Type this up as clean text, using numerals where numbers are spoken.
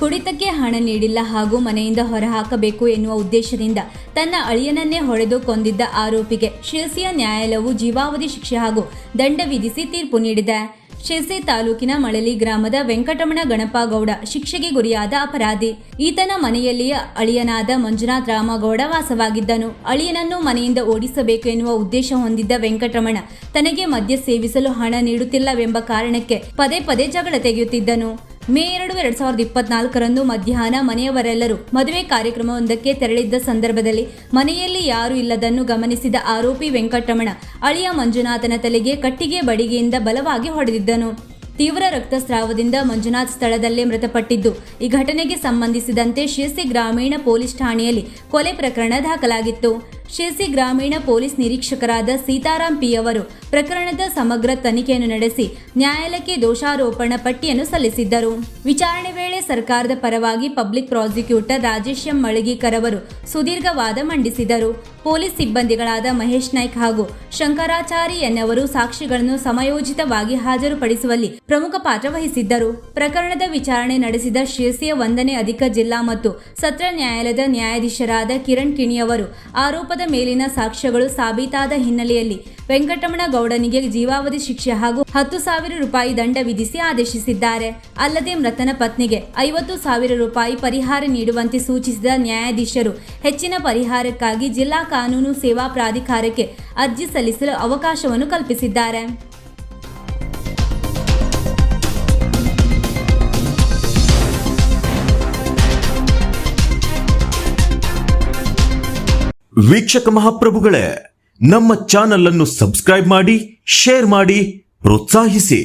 ಕುಡಿತಕ್ಕೆ ಹಣ ನೀಡಿಲ್ಲ ಹಾಗೂ ಮನೆಯಿಂದ ಹೊರಹಾಕಬೇಕು ಎನ್ನುವ ಉದ್ದೇಶದಿಂದ ತನ್ನ ಅಳಿಯನನ್ನೇ ಹೊಡೆದು ಕೊಂದಿದ್ದ ಆರೋಪಿಗೆ ಶಿರಸಿಯ ನ್ಯಾಯಾಲಯವು ಜೀವಾವಧಿ ಶಿಕ್ಷೆ ಹಾಗೂ ದಂಡ ವಿಧಿಸಿ ತೀರ್ಪು ನೀಡಿದೆ. ಶಿರಸಿ ತಾಲೂಕಿನ ಮಳಲಿ ಗ್ರಾಮದ ವೆಂಕಟರಮಣ ಗಣಪಗೌಡ ಶಿಕ್ಷೆಗೆ ಗುರಿಯಾದ ಅಪರಾಧಿ. ಈತನ ಮನೆಯಲ್ಲಿಯೇ ಅಳಿಯನಾದ ಮಂಜುನಾಥ್ ರಾಮಗೌಡ ವಾಸವಾಗಿದ್ದನು. ಅಳಿಯನನ್ನು ಮನೆಯಿಂದ ಓಡಿಸಬೇಕು ಎನ್ನುವ ಉದ್ದೇಶ ಹೊಂದಿದ್ದ ವೆಂಕಟರಮಣ ತನಗೆ ಮದ್ಯ ಸೇವಿಸಲು ಹಣ ನೀಡುತ್ತಿಲ್ಲವೆಂಬ ಕಾರಣಕ್ಕೆ ಪದೇ ಪದೇ ಜಗಳ ತೆಗೆಯುತ್ತಿದ್ದನು. ಮೇ 2, 2024ರಂದು ಮಧ್ಯಾಹ್ನ ಮನೆಯವರೆಲ್ಲರೂ ಮದುವೆ ಕಾರ್ಯಕ್ರಮವೊಂದಕ್ಕೆ ತೆರಳಿದ್ದ ಸಂದರ್ಭದಲ್ಲಿ ಮನೆಯಲ್ಲಿ ಯಾರೂ ಇಲ್ಲದನ್ನು ಗಮನಿಸಿದ ಆರೋಪಿ ವೆಂಕಟರಮಣ ಅಳಿಯ ಮಂಜುನಾಥನ ತಲೆಗೆ ಕಟ್ಟಿಗೆ ಬಡಿಗೆಯಿಂದ ಬಲವಾಗಿ ಹೊಡೆದಿದ್ದನು. ತೀವ್ರ ರಕ್ತಸ್ರಾವದಿಂದ ಮಂಜುನಾಥ್ ಸ್ಥಳದಲ್ಲೇ ಮೃತಪಟ್ಟಿದ್ದು, ಈ ಘಟನೆಗೆ ಸಂಬಂಧಿಸಿದಂತೆ ಶಿರಸಿ ಗ್ರಾಮೀಣ ಪೊಲೀಸ್ ಠಾಣೆಯಲ್ಲಿ ಕೊಲೆ ಪ್ರಕರಣ ದಾಖಲಾಗಿತ್ತು. ಶಿರಸಿ ಗ್ರಾಮೀಣ ಪೊಲೀಸ್ ನಿರೀಕ್ಷಕರಾದ ಸೀತಾರಾಮ್ ಪಿ ಅವರು ಪ್ರಕರಣದ ಸಮಗ್ರ ತನಿಖೆಯನ್ನು ನಡೆಸಿ ನ್ಯಾಯಾಲಯಕ್ಕೆ ದೋಷಾರೋಪಣಾ ಪಟ್ಟಿಯನ್ನು ಸಲ್ಲಿಸಿದ್ದರು. ವಿಚಾರಣೆ ವೇಳೆ ಸರ್ಕಾರದ ಪರವಾಗಿ ಪಬ್ಲಿಕ್ ಪ್ರಾಸಿಕ್ಯೂಟರ್ ರಾಜೇಶ್ ಎಂ ಮಳಗಿಕರ್ ಅವರು ಸುದೀರ್ಘ ವಾದ ಮಂಡಿಸಿದರು. ಪೊಲೀಸ್ ಸಿಬ್ಬಂದಿಗಳಾದ ಮಹೇಶ್ ನಾಯ್ಕ್ ಹಾಗೂ ಶಂಕರಾಚಾರಿ ಎನ್ನವರು ಸಾಕ್ಷಿಗಳನ್ನು ಸಮಯೋಚಿತವಾಗಿ ಹಾಜರುಪಡಿಸುವಲ್ಲಿ ಪ್ರಮುಖ ಪಾತ್ರ ವಹಿಸಿದ್ದರು. ಪ್ರಕರಣದ ವಿಚಾರಣೆ ನಡೆಸಿದ ಶಿರಸಿಯ 1ನೇ ಅಧಿಕ ಜಿಲ್ಲಾ ಮತ್ತು ಸತ್ರ ನ್ಯಾಯಾಲಯದ ನ್ಯಾಯಾಧೀಶರಾದ ಕಿರಣ್ ಕಿಣಿಯವರು ಆರೋಪದ ಮೇಲಿನ ಸಾಕ್ಷ್ಯಗಳು ಸಾಬೀತಾದ ಹಿನ್ನೆಲೆಯಲ್ಲಿ ವೆಂಕಟರಮಣ ಗೌಡನಿಗೆ ಜೀವಾವಧಿ ಶಿಕ್ಷೆ ಹಾಗೂ 10,000 ರೂಪಾಯಿ ದಂಡ ವಿಧಿಸಿ ಆದೇಶಿಸಿದ್ದಾರೆ. ಅಲ್ಲದೆ ಮೃತನ ಪತ್ನಿಗೆ 50,000 ರೂಪಾಯಿ ಪರಿಹಾರ ನೀಡುವಂತೆ ಸೂಚಿಸಿದ ನ್ಯಾಯಾಧೀಶರು ಹೆಚ್ಚಿನ ಪರಿಹಾರಕ್ಕಾಗಿ ಜಿಲ್ಲಾ ಕಾನೂನು ಸೇವಾ ಪ್ರಾಧಿಕಾರಕ್ಕೆ ಅರ್ಜಿ ಸಲ್ಲಿಸಲು ಅವಕಾಶವನ್ನು ಕಲ್ಪಿಸಿದ್ದಾರೆ. ವೀಕ್ಷಕ ಮಹಾಪ್ರಭುಗಳೇ, ನಮ್ಮ ಚಾನಲ್ ಅನ್ನು ಸಬ್ಸ್ಕ್ರೈಬ್ ಮಾಡಿ, ಶೇರ್ ಮಾಡಿ, ಪ್ರೋತ್ಸಾಹಿಸಿ.